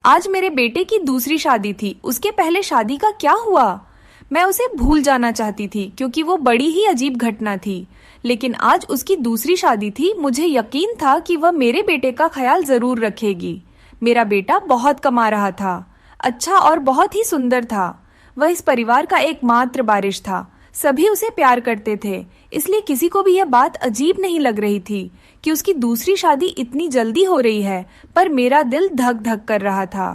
आज मेरे बेटे की दूसरी शादी थी। उसके पहले शादी का क्या हुआ? मैं उसे भूल जाना चाहती थी क्योंकि वो बड़ी ही अजीब घटना थी। लेकिन आज उसकी दूसरी शादी थी। मुझे यकीन था कि वह मेरे बेटे का ख्याल जरूर रखेगी। मेरा बेटा बहुत कमा रहा था, अच्छा और बहुत ही सुंदर था। वह इस परिवार का एकमात्र वारिस था। सभी उसे प्यार करते थे, इसलिए किसी को भी यह बात अजीब नहीं लग रही थी कि उसकी दूसरी शादी इतनी जल्दी हो रही है। पर मेरा दिल धक धक कर रहा था।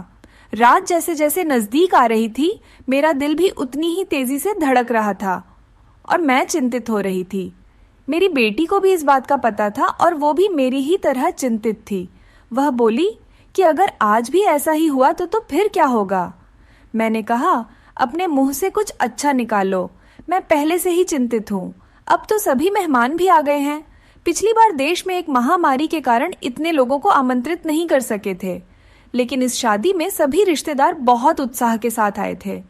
रात जैसे जैसे नजदीक आ रही थी, मेरा दिल भी उतनी ही तेजी से धड़क रहा था और मैं चिंतित हो रही थी। मेरी बेटी को भी इस बात का पता था और वो भी मेरी ही तरह चिंतित थी। वह बोली कि अगर आज भी ऐसा ही हुआ तो फिर क्या होगा? मैंने कहा, अपने मुंह से कुछ अच्छा निकालो। मैं पहले से ही चिंतित हूँ। अब तो सभी मेहमान भी आ गए हैं। पिछली बार देश में एक महामारी के कारण इतने लोगों को आमंत्रित नहीं कर सके थे, लेकिन इस शादी में सभी रिश्तेदार बहुत उत्साह के साथ आए थे।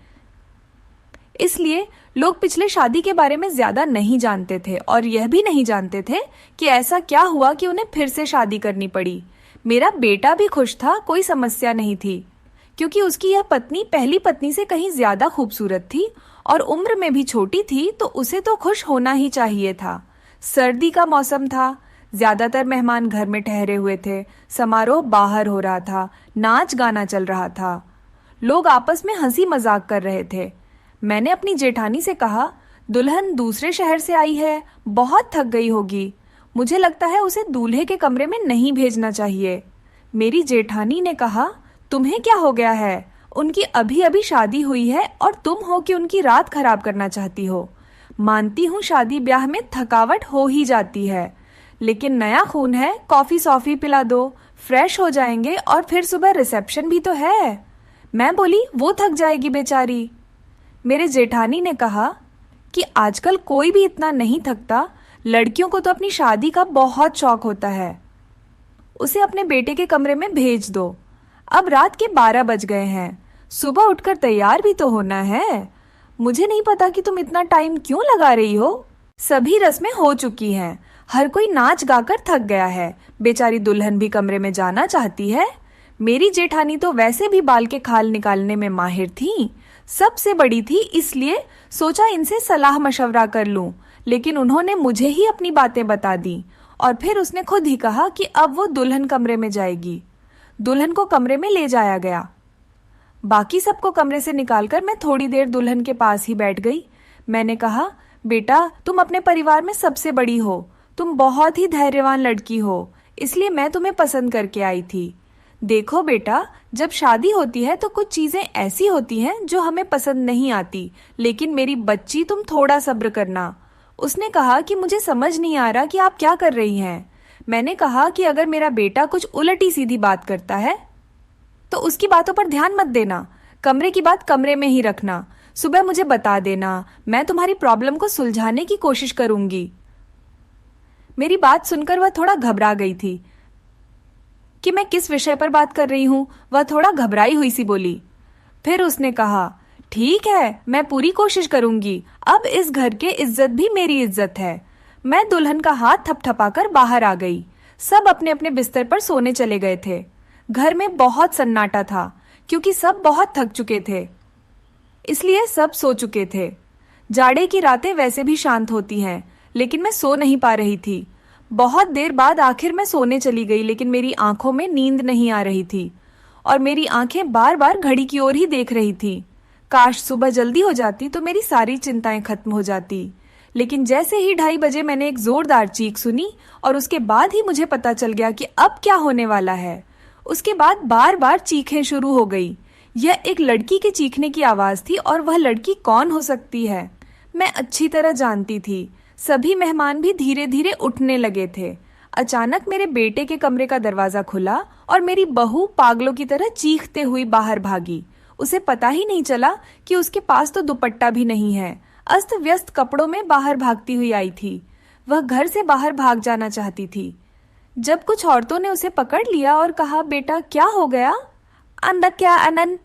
इसलिए लोग पिछले शादी के बारे में ज्यादा नहीं जानते थे और यह भी नहीं जानते थे कि ऐसा क्या हुआ कि उन्हें फिर से शादी करनी पड़ी। मेरा बेटा भी खुश था, कोई समस्या नहीं थी, क्योंकि उसकी यह पत्नी पहली पत्नी से कहीं ज्यादा खूबसूरत थी और उम्र में भी छोटी थी, तो उसे तो खुश होना ही चाहिए था। सर्दी का मौसम था, ज्यादातर मेहमान घर में ठहरे हुए थे। समारोह बाहर हो रहा था, नाच गाना चल रहा था, लोग आपस में हंसी मजाक कर रहे थे। मैंने अपनी जेठानी से कहा, दुल्हन दूसरे शहर से आई है, बहुत थक गई होगी। मुझे लगता है उसे दूल्हे के कमरे में नहीं भेजना चाहिए। मेरी जेठानी ने कहा, तुम्हें क्या हो गया है? उनकी अभी अभी शादी हुई है और तुम हो कि उनकी रात खराब करना चाहती हो। मानती हूँ शादी ब्याह में थकावट हो ही जाती है, लेकिन नया खून है, कॉफी सॉफी पिला दो, फ्रेश हो जाएंगे और फिर सुबह रिसेप्शन भी तो है। मैं बोली, वो थक जाएगी बेचारी। मेरे जेठानी ने कहा कि आजकल कोई भी इतना नहीं थकता, लड़कियों को तो अपनी शादी का बहुत शौक होता है। उसे अपने बेटे के कमरे में भेज दो। अब रात के 12 बज गए हैं, सुबह उठकर तैयार भी तो होना है। मुझे नहीं पता कि तुम इतना टाइम क्यों लगा रही हो। सभी रस्में हो चुकी हैं, हर कोई नाच गाकर थक गया है। बेचारी दुल्हन भी कमरे में जाना चाहती है। मेरी जेठानी तो वैसे भी बाल के खाल निकालने में माहिर थी, सबसे बड़ी थी, इसलिए सोचा इनसे सलाह मशवरा कर लूं। लेकिन उन्होंने मुझे ही अपनी बातें बता दी और फिर उसने खुद ही कहा कि अब वो दुल्हन कमरे में जाएगी। दुल्हन को कमरे में ले जाया गया। बाकी सबको कमरे से निकालकर मैं थोड़ी देर दुल्हन के पास ही बैठ गई। मैंने कहा, बेटा तुम अपने परिवार में सबसे बड़ी हो, तुम बहुत ही धैर्यवान लड़की हो, इसलिए मैं तुम्हें पसंद करके आई थी। देखो बेटा, जब शादी होती है तो कुछ चीजें ऐसी होती हैं जो हमें पसंद नहीं आती, लेकिन मेरी बच्ची तुम थोड़ा सब्र करना। उसने कहा कि मुझे समझ नहीं आ रहा कि आप क्या कर रही हैं। मैंने कहा कि अगर मेरा बेटा कुछ उलटी सीधी बात करता है तो उसकी बातों पर ध्यान मत देना, कमरे की बात कमरे में ही रखना, सुबह मुझे बता देना, मैं तुम्हारी प्रॉब्लम को सुलझाने की कोशिश करूंगी। मेरी बात सुनकर वह थोड़ा घबरा गई थी कि मैं किस विषय पर बात कर रही हूँ। वह थोड़ा घबराई हुई सी बोली। फिर उसने कहा, ठीक है, मैं पूरी कोशिश करूंगी। अब इस घर के इज्जत भी मेरी इज्जत है। मैं दुल्हन का हाथ थपथपाकर बाहर आ गई। सब अपने अपने बिस्तर पर सोने चले गए थे। घर में बहुत सन्नाटा था क्योंकि सब बहुत थक चुके थे, इसलिए सब सो चुके थे। जाड़े की रातें वैसे भी शांत होती हैं, लेकिन मैं सो नहीं पा रही थी। बहुत देर बाद आखिर मैं सोने चली गई, लेकिन मेरी आंखों में नींद नहीं आ रही थी और मेरी आंखें बार बार घड़ी की ओर ही देख रही थी। काश सुबह जल्दी हो जाती तो मेरी सारी चिंताएं खत्म हो जाती। लेकिन जैसे ही 2:30 बजे मैंने एक जोरदार चीख सुनी और उसके बाद ही मुझे पता चल गया कि अब क्या होने वाला है। उसके बाद बार बार चीखें शुरू हो गई। यह एक लड़की के चीखने की आवाज थी और वह लड़की कौन हो सकती है, मैं अच्छी तरह जानती थी। सभी मेहमान भी धीरे धीरे उठने लगे थे। अचानक मेरे बेटे के कमरे का दरवाजा खुला और मेरी बहू पागलों की तरह चीखते हुई बाहर भागी। उसे पता ही नहीं चला कि उसके पास तो दुपट्टा भी नहीं है। अस्त व्यस्त कपड़ों में बाहर भागती हुई आई थी। वह घर से बाहर भाग जाना चाहती थी जब कुछ औरतों ने उसे पकड़ लिया और कहा, बेटा क्या हो गया? अंदर क्या अनन,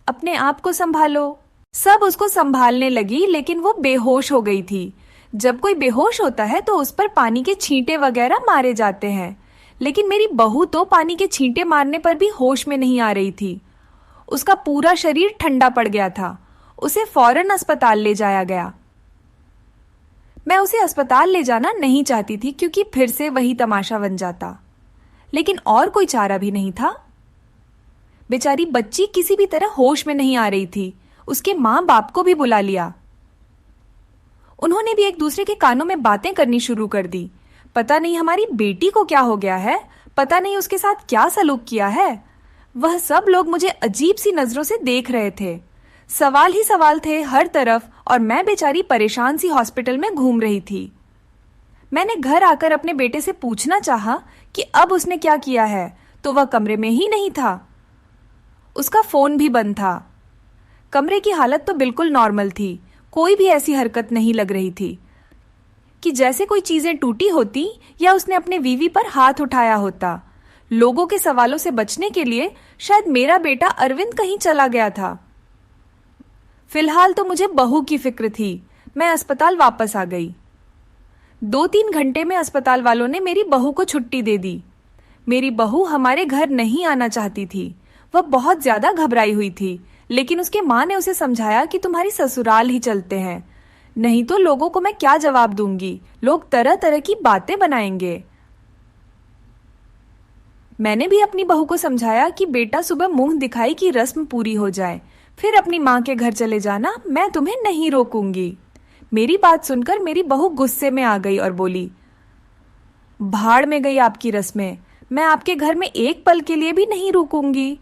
अपने आप को संभालो। सब उसको संभालने लगी, लेकिन वो बेहोश हो गई थी। जब कोई बेहोश होता है तो उस पर पानी के छींटे वगैरह मारे जाते हैं, लेकिन मेरी बहू तो पानी के छींटे मारने पर भी होश में नहीं आ रही थी। उसका पूरा शरीर ठंडा पड़ गया था। उसे फौरन अस्पताल ले जाया गया। मैं उसे अस्पताल ले जाना नहीं चाहती थी क्योंकि फिर से वही तमाशा बन जाता, लेकिन और कोई चारा भी नहीं था। बेचारी बच्ची किसी भी तरह होश में नहीं आ रही थी। उसके माँ बाप को भी बुला लिया। उन्होंने भी एक दूसरे के कानों में बातें करनी शुरू कर दी। पता नहीं हमारी बेटी को क्या हो गया है, पता नहीं उसके साथ क्या सलूक किया है। वह सब लोग मुझे अजीब सी नजरों से देख रहे थे। सवाल ही सवाल थे हर तरफ और मैं बेचारी परेशान सी हॉस्पिटल में घूम रही थी। मैंने घर आकर अपने बेटे से पूछना चाहा कि अब उसने क्या किया है, तो वह कमरे में ही नहीं था। उसका फोन भी बंद था। कमरे की हालत तो बिल्कुल नॉर्मल थी। कोई भी ऐसी हरकत नहीं लग रही थी कि जैसे कोई चीजें टूटी होती या उसने अपने वीवी पर हाथ उठाया होता। लोगों के सवालों से बचने के लिए शायद मेरा बेटा अरविंद कहीं चला गया था। फिलहाल तो मुझे बहू की फिक्र थी। मैं अस्पताल वापस आ गई। 2-3 घंटे में अस्पताल वालों ने मेरी बहू को छुट्टी दे दी। मेरी बहू हमारे घर नहीं आना चाहती थी। वह बहुत ज्यादा घबराई हुई थी, लेकिन उसके माँ ने उसे समझाया कि तुम्हारी ससुराल ही चलते हैं, नहीं तो लोगों को मैं क्या जवाब दूंगी। लोग तरह तरह की बातें बनाएंगे। मैंने भी अपनी बहू को समझाया कि बेटा सुबह मुंह दिखाई की रस्म पूरी हो जाए, फिर अपनी माँ के घर चले जाना, मैं तुम्हें नहीं रोकूंगी। मेरी बात सुनकर मेरी बहू गुस्से में आ गई और बोली, भाड़ में गई आपकी रस्में, मैं आपके घर में एक पल के लिए भी नहीं रुकूंगी।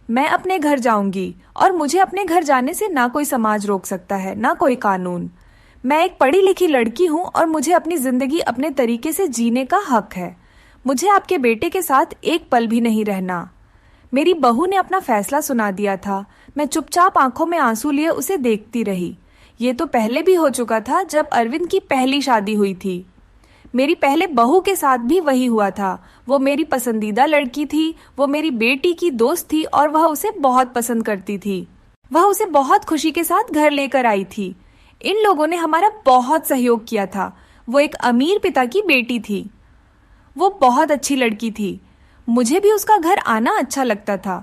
मैं अपने घर जाऊंगी और मुझे अपने घर जाने से ना कोई समाज रोक सकता है, ना कोई कानून। मैं एक पढ़ी लिखी लड़की हूं और मुझे अपनी जिंदगी अपने तरीके से जीने का हक है। मुझे आपके बेटे के साथ एक पल भी नहीं रहना। मेरी बहू ने अपना फैसला सुना दिया था। मैं चुपचाप आंखों में आंसू लिए उसे देखती रही। ये तो पहले भी हो चुका था जब अरविंद की पहली शादी हुई थी। मेरी पहले बहू के साथ भी वही हुआ था। वो मेरी पसंदीदा लड़की थी, वो मेरी बेटी की दोस्त थी और वह उसे बहुत पसंद करती थी। वह उसे बहुत खुशी के साथ घर लेकर आई थी। इन लोगों ने हमारा बहुत सहयोग किया था। वो एक अमीर पिता की बेटी थी। वो बहुत अच्छी लड़की थी। मुझे भी उसका घर आना अच्छा लगता था।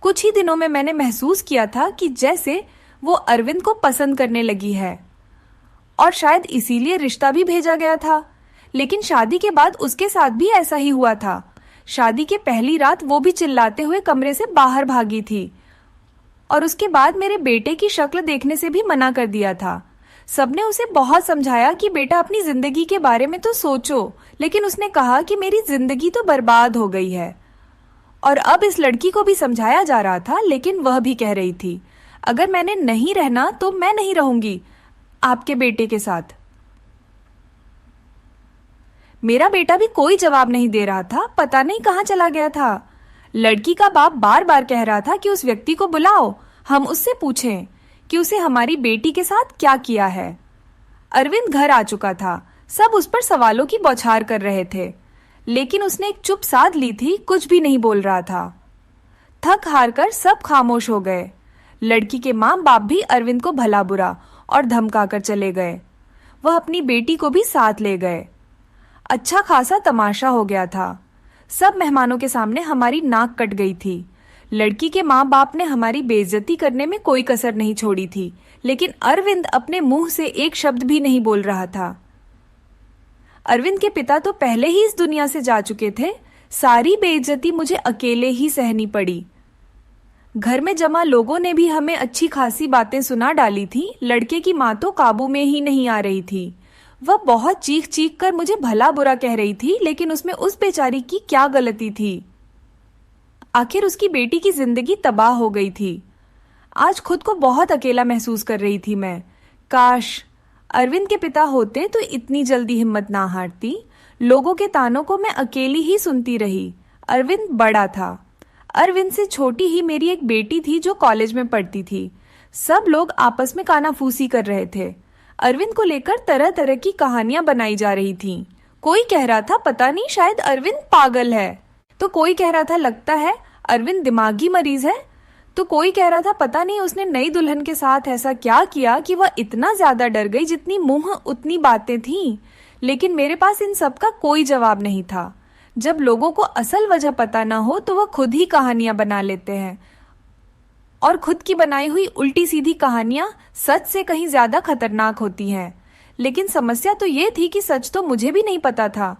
कुछ ही दिनों में मैंने महसूस किया था कि जैसे वो अरविंद को पसंद करने लगी है, और शायद इसीलिए रिश्ता भी भेजा गया था। लेकिन शादी के बाद उसके साथ भी ऐसा ही हुआ था। शादी के पहली रात वो भी चिल्लाते हुए कमरे से बाहर भागी थी और उसके बाद मेरे बेटे की शक्ल देखने से भी मना कर दिया था। सबने उसे बहुत समझाया कि बेटा अपनी जिंदगी के बारे में तो सोचो, लेकिन उसने कहा कि मेरी जिंदगी तो बर्बाद हो गई है। और अब इस लड़की को भी समझाया जा रहा था, लेकिन वह भी कह रही थी, अगर मैंने नहीं रहना तो मैं नहीं रहूंगी आपके बेटे के साथ। मेरा बेटा भी कोई जवाब नहीं दे रहा था। पता नहीं कहाँ चला गया था। लड़की का बाप बार बार कह रहा था कि उस व्यक्ति को बुलाओ, हम उससे पूछें कि उसे हमारी बेटी के साथ क्या किया है। अरविंद घर आ चुका था। सब उस पर सवालों की बौछार कर रहे थे, लेकिन उसने एक चुप साध ली थी, कुछ भी नहीं बोल रहा था। थक हार कर सब खामोश हो गए। लड़की के माँ बाप भी अरविंद को भला बुरा और धमकाकर चले गए। वह अपनी बेटी को भी साथ ले गए। अच्छा खासा तमाशा हो गया था। सब मेहमानों के सामने हमारी नाक कट गई थी। लड़की के माँ बाप ने हमारी बेइज्जती करने में कोई कसर नहीं छोड़ी थी, लेकिन अरविंद अपने मुंह से एक शब्द भी नहीं बोल रहा था। अरविंद के पिता तो पहले ही इस दुनिया से जा चुके थे। सारी बेइज्जती मुझे अकेले ही सहनी पड़ी। घर में जमा लोगों ने भी हमें अच्छी खासी बातें सुना डाली थी। लड़के की माँ तो काबू में ही नहीं आ रही थी। वह बहुत चीख चीख कर मुझे भला बुरा कह रही थी, लेकिन उसमें उस बेचारी की क्या गलती थी। आखिर उसकी बेटी की जिंदगी तबाह हो गई थी। आज खुद को बहुत अकेला महसूस कर रही थी मैं। काश अरविंद के पिता होते तो इतनी जल्दी हिम्मत ना हारती। लोगों के तानों को मैं अकेली ही सुनती रही। अरविंद बड़ा था। अरविंद से छोटी ही मेरी एक बेटी थी जो कॉलेज में पढ़ती थी। सब लोग आपस में कानाफूसी कर रहे थे। अरविंद को लेकर तरह तरह की कहानियां बनाई जा रही थीं। कोई कह रहा था पता नहीं शायद अरविंद पागल है, तो कोई कह रहा था लगता है अरविंद दिमागी मरीज है, तो कोई कह रहा था पता नहीं उसने नई दुल्हन के साथ ऐसा क्या किया कि वह इतना ज्यादा डर गई, जितनी मुंह उतनी बातें थीं। लेकिन मेरे पास इन सब का कोई जवाब नहीं था। जब लोगों को असल वजह पता ना हो तो वह खुद ही कहानियां बना लेते हैं, और खुद की बनाई हुई उल्टी सीधी कहानियां सच से कहीं ज्यादा खतरनाक होती हैं। लेकिन समस्या तो ये थी कि सच तो मुझे भी नहीं पता था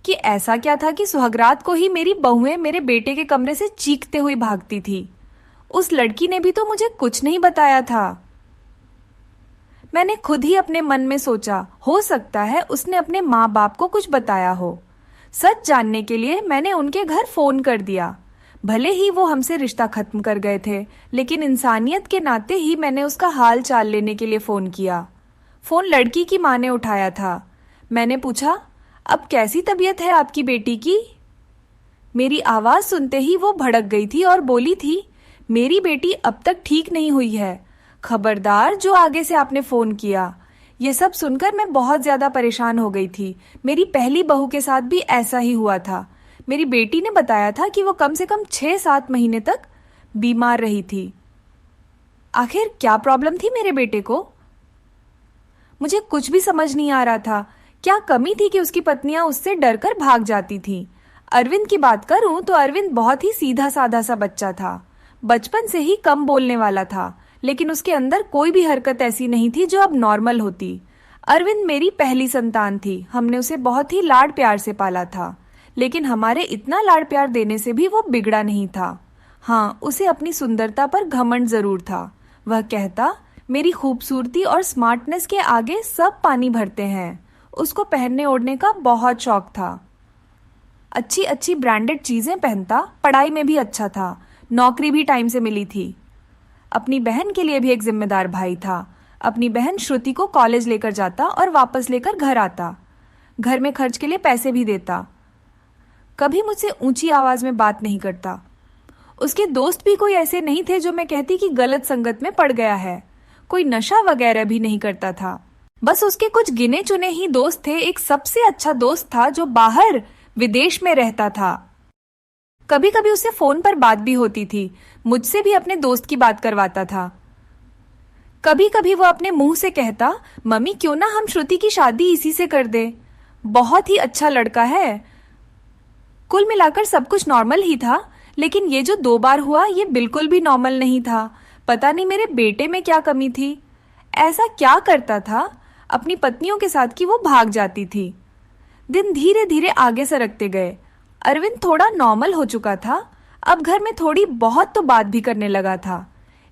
कि ऐसा क्या था कि सुहागरात को ही मेरी बहुएं मेरे बेटे के कमरे से चीखते हुए भागती थी। उस लड़की ने भी तो मुझे कुछ नहीं बताया था। मैंने खुद ही अपने मन में सोचा, हो सकता है उसने अपने माँ बाप को कुछ बताया हो। सच जानने के लिए मैंने उनके घर फोन कर दिया। भले ही वो हमसे रिश्ता खत्म कर गए थे, लेकिन इंसानियत के नाते ही मैंने उसका हाल चाल लेने के लिए फोन किया। फोन लड़की की माँ ने उठाया था। मैंने पूछा, अब कैसी तबीयत है आपकी बेटी की? मेरी आवाज सुनते ही वो भड़क गई थी और बोली थी, मेरी बेटी अब तक ठीक नहीं हुई है। खबरदार जो आगे से आपने फोन किया। ये सब सुनकर मैं बहुत ज्यादा परेशान हो गई थी। मेरी पहली बहू के साथ भी ऐसा ही हुआ था। मेरी बेटी ने बताया था कि वो कम से कम 6-7 महीने तक बीमार रही थी। आखिर क्या प्रॉब्लम थी मेरे बेटे को? मुझे कुछ भी समझ नहीं आ रहा था। क्या कमी थी कि उसकी पत्नियां उससे डरकर भाग जाती थीं? अरविंद की बात करूं तो अरविंद बहुत ही सीधा साधा सा बच्चा था। बचपन से ही कम बोलने वाला था, लेकिन उसके अंदर कोई भी हरकत ऐसी नहीं थी जो अब नॉर्मल होती। अरविंद मेरी पहली संतान थी। हमने उसे बहुत ही लाड प्यार से पाला था, लेकिन हमारे इतना लाड प्यार देने से भी वो बिगड़ा नहीं था। हाँ, उसे अपनी सुंदरता पर घमंड जरूर था। वह कहता, मेरी खूबसूरती और स्मार्टनेस के आगे सब पानी भरते हैं। उसको पहनने ओढ़ने का बहुत शौक था। अच्छी अच्छी ब्रांडेड चीजें पहनता, पढ़ाई में भी अच्छा था, नौकरी भी टाइम से मिली थी। अपनी बहन के लिए भी एक जिम्मेदार भाई था। अपनी बहन श्रुति को कॉलेज लेकर जाता और वापस लेकर घर आता। घर में खर्च के लिए पैसे भी देता। कभी मुझसे ऊंची आवाज में बात नहीं करता। उसके दोस्त भी कोई ऐसे नहीं थे जो मैं कहती कि गलत संगत में पड़ गया है। कोई नशा वगैरह भी नहीं करता था। बस उसके कुछ गिने चुने ही दोस्त थे। एक सबसे अच्छा दोस्त था जो बाहर विदेश में रहता था। कभी कभी उससे फोन पर बात भी होती थी। मुझसे भी अपने दोस्त की बात करवाता था। कभी कभी वो अपने मुंह से कहता, मम्मी क्यों ना हम श्रुति की शादी इसी से कर दे, बहुत ही अच्छा लड़का है। कुल मिलाकर सब कुछ नॉर्मल ही था, लेकिन ये जो 2 बार हुआ ये बिल्कुल भी नॉर्मल नहीं था। पता नहीं मेरे बेटे में क्या कमी थी। ऐसा क्या करता था अपनी पत्नियों के साथ कि वो भाग जाती थी। दिन धीरे धीरे आगे सरकते गए। अरविंद थोड़ा नॉर्मल हो चुका था। अब घर में थोड़ी बहुत तो बात भी करने लगा था।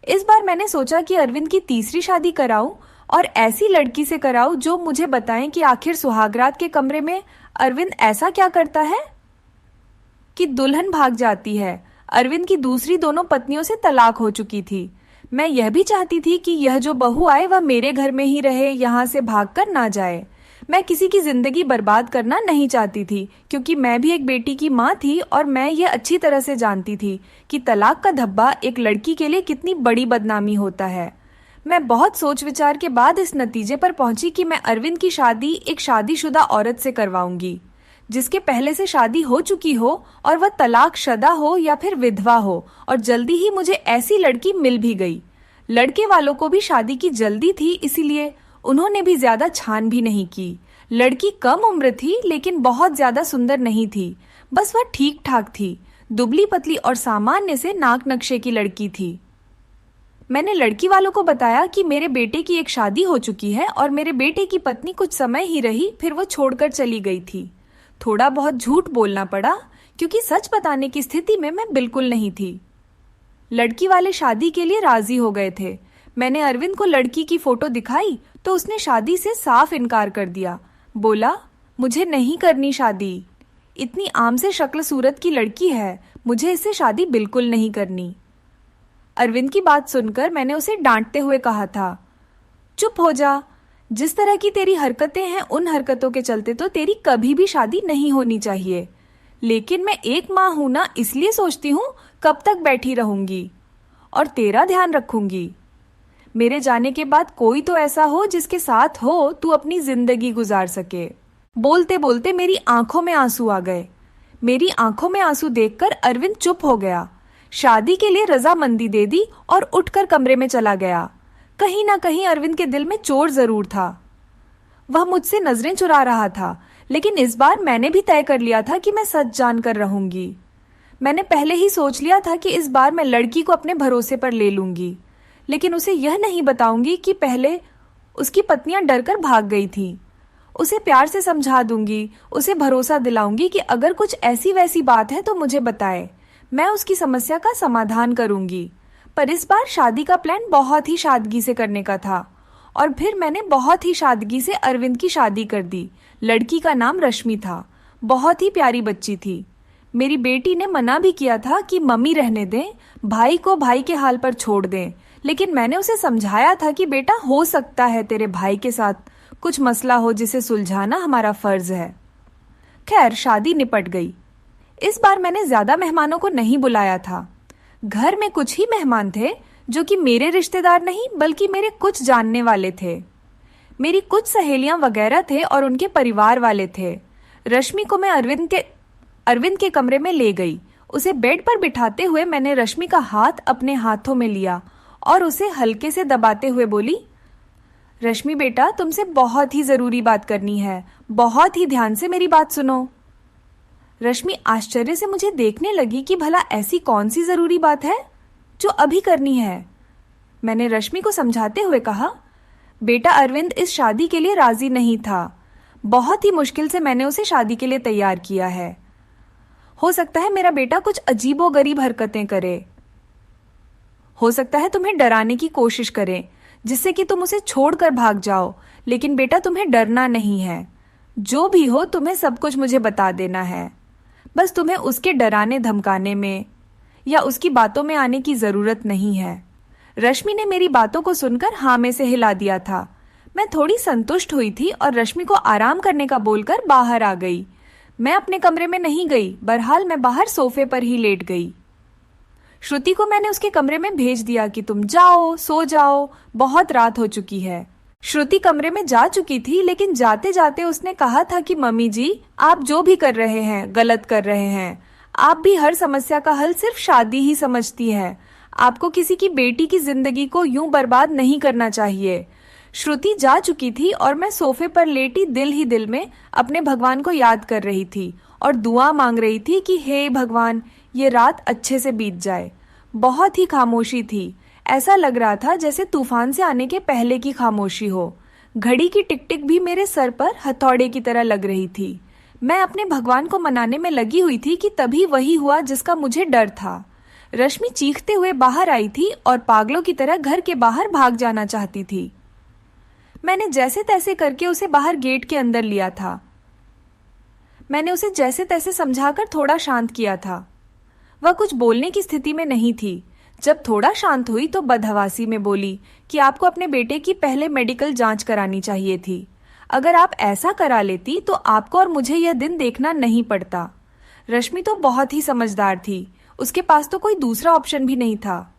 इस बार मैंने सोचा कि अरविंद की तीसरी शादी कराऊं और ऐसी लड़की से कराऊं जो मुझे बताएं कि आखिर सुहागरात के कमरे में अरविंद ऐसा क्या करता है कि दुल्हन भाग जाती है। अरविंद की दूसरी दोनों पत्नियों से तलाक हो चुकी थी। मैं यह भी चाहती थी कि यह जो बहू आए वह मेरे घर में ही रहे, यहाँ से भागकर ना जाए। मैं किसी की जिंदगी बर्बाद करना नहीं चाहती थी, क्योंकि मैं भी एक बेटी की माँ थी और मैं ये अच्छी तरह से जानती थी कि तलाक का धब्बा एक लड़की के लिए कितनी बड़ी बदनामी होता है। मैं बहुत सोच विचार के बाद इस नतीजे पर पहुंची कि मैं अरविंद की शादी एक शादीशुदा औरत से करवाऊंगी, जिसके पहले से शादी हो चुकी हो और वह तलाकशुदा हो या फिर विधवा हो। और जल्दी ही मुझे ऐसी लड़की मिल भी गई। लड़के वालों को भी शादी की जल्दी थी, इसीलिए उन्होंने भी ज्यादा छान भी नहीं की। लड़की कम उम्र थी, लेकिन बहुत ज्यादा सुंदर नहीं थी। बस वह ठीक ठाक थी, दुबली पतली और सामान्य से नाक नक्शे की लड़की थी। मैंने लड़की वालों को बताया कि मेरे बेटे की एक शादी हो चुकी है और मेरे बेटे की पत्नी कुछ समय ही रही, फिर वो छोड़कर चली गई थी। थोड़ा बहुत झूठ बोलना पड़ा, क्योंकि सच बताने की स्थिति में मैं बिल्कुल नहीं थी। लड़की वाले शादी के लिए राजी हो गए थे। मैंने अरविंद को लड़की की फोटो दिखाई तो उसने शादी से साफ इनकार कर दिया। बोला, मुझे नहीं करनी शादी, इतनी आम से शक्ल सूरत की लड़की है, मुझे इससे शादी बिल्कुल नहीं करनी। अरविंद की बात सुनकर मैंने उसे डांटते हुए कहा था, चुप हो जा, जिस तरह की तेरी हरकतें हैं उन हरकतों के चलते तो तेरी कभी भी शादी नहीं होनी चाहिए। लेकिन मैं एक माँ हूं ना, इसलिए सोचती हूँ कब तक बैठी रहूंगी और तेरा ध्यान रखूंगी। मेरे जाने के बाद कोई तो ऐसा हो जिसके साथ हो तू अपनी जिंदगी गुजार सके। बोलते बोलते मेरी आंखों में आंसू आ गए। मेरी आंखों में आंसू देखकर अरविंद चुप हो गया, शादी के लिए रजामंदी दे दी और उठकर कमरे में चला गया। कहीं ना कहीं अरविंद के दिल में चोर जरूर था। वह मुझसे नजरें चुरा रहा था, लेकिन इस बार मैंने भी तय कर लिया था कि मैं सच जानकर रहूंगी। मैंने पहले ही सोच लिया था कि इस बार मैं लड़की को अपने भरोसे पर ले लूंगी, लेकिन उसे यह नहीं बताऊंगी कि पहले उसकी पत्नियां डरकर भाग गई थी। उसे प्यार से समझा दूंगी, उसे भरोसा दिलाऊंगी कि अगर कुछ ऐसी वैसी बात है तो मुझे बताए, मैं उसकी समस्या का समाधान करूंगी। पर इस बार शादी का प्लान बहुत ही सादगी से करने का था और फिर मैंने बहुत ही सादगी से अरविंद की शादी कर दी। लड़की का नाम रश्मि था, बहुत ही प्यारी बच्ची थी। मेरी बेटी ने मना भी किया था कि मम्मी रहने दें, भाई को भाई के हाल पर छोड़ दें, लेकिन मैंने उसे समझाया था कि बेटा, हो सकता है तेरे भाई के साथ कुछ मसला हो जिसे सुलझाना हमारा फर्ज है। खैर, शादी निपट गई। इस बार मैंने ज्यादा मेहमानों को नहीं बुलाया था। घर में कुछ ही मेहमान थे जो कि मेरे रिश्तेदार नहीं बल्कि मेरे कुछ जानने वाले थे। मेरी कुछ सहेलियां वगैरह थे और उनके परिवार वाले थे। रश्मि को मैं अरविंद के कमरे में ले गई। उसे बेड पर बिठाते हुए मैंने रश्मि का हाथ अपने हाथों में लिया और उसे हल्के से दबाते हुए बोली, रश्मि बेटा, तुमसे बहुत ही जरूरी बात करनी है, बहुत ही ध्यान से मेरी बात सुनो। रश्मि आश्चर्य से मुझे देखने लगी कि भला ऐसी कौन सी जरूरी बात है जो अभी करनी है। मैंने रश्मि को समझाते हुए कहा, बेटा, अरविंद इस शादी के लिए राजी नहीं था। बहुत ही मुश्किल से मैंने उसे शादी के लिए तैयार किया है। हो सकता है मेरा बेटा कुछ अजीबोगरीब हरकतें करे, हो सकता है तुम्हें डराने की कोशिश करे जिससे कि तुम उसे छोड़कर भाग जाओ, लेकिन बेटा तुम्हें डरना नहीं है। जो भी हो तुम्हें सब कुछ मुझे बता देना है। बस तुम्हें उसके डराने धमकाने में या उसकी बातों में आने की जरूरत नहीं है। रश्मि ने मेरी बातों को सुनकर हाँ में से हिला दिया था। मैं थोड़ी संतुष्ट हुई थी और रश्मि को आराम करने का बोलकर बाहर आ गई। मैं अपने कमरे में नहीं गई, बहरहाल मैं बाहर सोफे पर ही लेट गई। श्रुति को मैंने उसके कमरे में भेज दिया कि तुम जाओ, सो जाओ, बहुत रात हो चुकी है। श्रुति कमरे में जा चुकी थी, लेकिन जाते जाते उसने कहा था कि मम्मी जी, आप जो भी कर रहे हैं गलत कर रहे हैं। आप भी हर समस्या का हल सिर्फ शादी ही समझती है। आपको किसी की बेटी की जिंदगी को यूं बर्बाद नहीं करना चाहिए। श्रुति जा चुकी थी और मैं सोफे पर लेटी दिल ही दिल में अपने भगवान को याद कर रही थी और दुआ मांग रही थी कि हे भगवान, ये रात अच्छे से बीत जाए। बहुत ही खामोशी थी। ऐसा लग रहा था जैसे तूफान से आने के पहले की खामोशी हो। घड़ी की टिक टिक भी मेरे सर पर हथौड़े की तरह लग रही थी। मैं अपने भगवान को मनाने में लगी हुई थी कि तभी वही हुआ जिसका मुझे डर था। रश्मि चीखते हुए बाहर आई थी और पागलों की तरह घर के बाहर भाग जाना चाहती थी। मैंने जैसे तैसे करके उसे बाहर गेट के अंदर लिया था। मैंने उसे जैसे तैसे समझाकर थोड़ा शांत किया था। वह कुछ बोलने की स्थिति में नहीं थी। जब थोड़ा शांत हुई तो बदहवासी में बोली कि आपको अपने बेटे की पहले मेडिकल जांच करानी चाहिए थी। अगर आप ऐसा करा लेती तो आपको और मुझे यह दिन देखना नहीं पड़ता। रश्मि तो बहुत ही समझदार थी। उसके पास तो कोई दूसरा ऑप्शन भी नहीं था।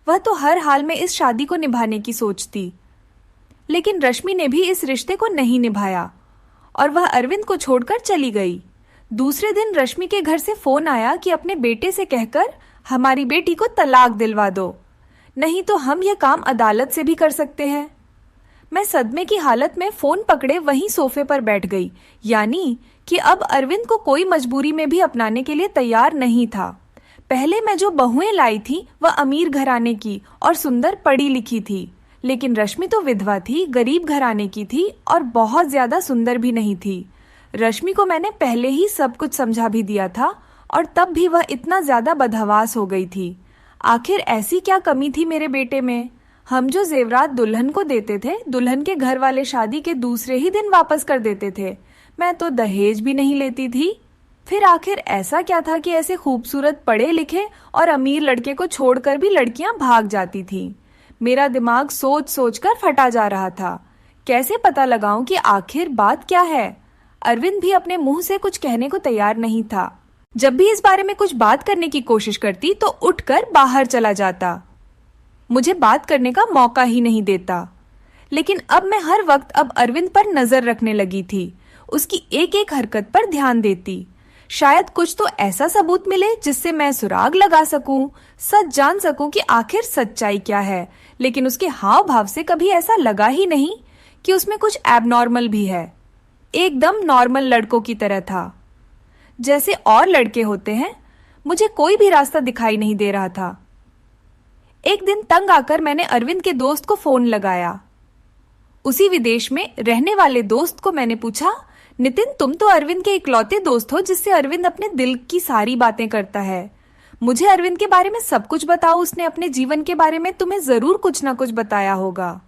वह तो हर हाल में इस शादी को निभाने की सोचती। लेकिन रश्मि ने भी इस रिश्ते को नहीं निभाया और वह अरविंद को छोड़कर चली गई। दूसरे दिन रश्मि के घर से फोन आया कि अपने बेटे से कहकर हमारी बेटी को तलाक दिलवा दो, नहीं तो हम यह काम अदालत से भी कर सकते हैं। मैं सदमे की हालत में फोन पकड़े वहीं सोफे पर बैठ गई। यानी कि अब अरविंद को कोई मजबूरी में भी अपनाने के लिए तैयार नहीं था। पहले मैं जो बहुएं लाई थी वह अमीर घराने की और सुंदर पढ़ी लिखी थी, लेकिन रश्मि तो विधवा थी, गरीब घराने की थी और बहुत ज्यादा सुंदर भी नहीं थी। रश्मि को मैंने पहले ही सब कुछ समझा भी दिया था और तब भी वह इतना ज्यादा बदहवास हो गई थी। आखिर ऐसी क्या कमी थी मेरे बेटे में? हम जो जेवरात दुल्हन को देते थे, दुल्हन के घर वाले शादी के दूसरे ही दिन वापस कर देते थे। मैं तो दहेज भी नहीं लेती थी। फिर आखिर ऐसा क्या था कि ऐसे खूबसूरत पढ़े लिखे और अमीर लड़के को छोड़कर भी लड़कियां भाग जाती थी? मेरा दिमाग सोच सोच कर फटा जा रहा था। कैसे पता लगाऊं कि आखिर बात क्या है? अरविंद भी अपने मुंह से कुछ कहने को तैयार नहीं था। जब भी इस बारे में कुछ बात करने की कोशिश करती तो उठकर बाहर चला जाता, मुझे बात करने का मौका ही नहीं देता। लेकिन अब मैं हर वक्त अब अरविंद पर नजर रखने लगी थी, उसकी एक एक हरकत पर ध्यान देती। शायद कुछ तो ऐसा सबूत मिले जिससे मैं सुराग लगा सकूं, सच जान सकूं कि आखिर सच्चाई क्या है। लेकिन उसके हाव भाव से कभी ऐसा लगा ही नहीं कि उसमें कुछ एबनॉर्मल भी है। एकदम नॉर्मल लड़कों की तरह था, जैसे और लड़के होते हैं। मुझे कोई भी रास्ता दिखाई नहीं दे रहा था। एक दिन तंग आकर मैंने अरविंद के दोस्त को फोन लगाया। उसी विदेश में रहने वाले दोस्त को मैंने पूछा, नितिन, तुम तो अरविंद के इकलौते दोस्त हो जिससे अरविंद अपने दिल की सारी बातें करता है। मुझे अरविंद के बारे में सब कुछ बताओ। उसने अपने जीवन के बारे में तुम्हें जरूर कुछ ना कुछ बताया होगा।